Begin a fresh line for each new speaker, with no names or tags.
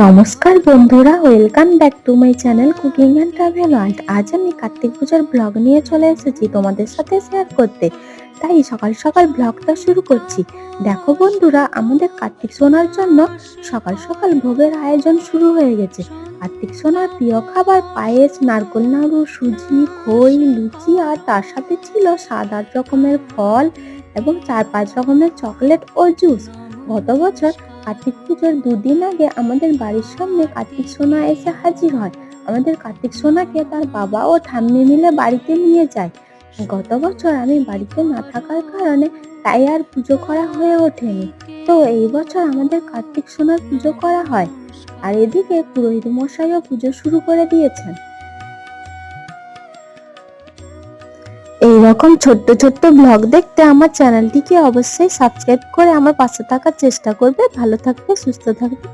নমস্কার বন্ধুরা, welcome back to my channel cooking and travel world. আজ আমি কার্তিক পূজার ব্লগ নিয়ে চলে এসেছি তোমাদের সাথে শেয়ার করতে। তাই সকাল সকাল ব্লগটা শুরু করছি। দেখো বন্ধুরা, আমাদের কার্তিক সোনার জন্য সকাল সকাল ভোগের আয়োজন শুরু হয়ে গেছে। কার্তিক সোনার প্রিয় খাবার পায়েস, নারকেল নাড়ু, সুজি, খই, লুচি, আর তার সাথে ছিল 7-8 রকমের ফল এবং 4-5 রকমের চকলেট ও জুস। গত বছর কার্তিক পুজোর 2 দিন আগে আমাদের বাড়ির সামনে কার্তিক সোনা এসে হাজির হয়। আমাদের কার্তিক সোনাকে তার বাবা ও ঠাম্মি মিলে বাড়িতে নিয়ে যায়। গত বছর আমি বাড়িতে না থাকার কারণে তাই আর পুজো করা হয়ে ওঠেনি। তো এই বছর আমাদের কার্তিক সোনার পুজো করা হয়। আর এদিকে পুরোহিত মশাইও পুজো শুরু করে দিয়েছেন। এইরকম ছোট্ট ছোট্ট ব্লগ দেখতে আমার চ্যানেলটিকে অবশ্যই সাবস্ক্রাইব করে আমার পাশে থাকার চেষ্টা করবে। ভালো থাকবে, সুস্থ থাকবে।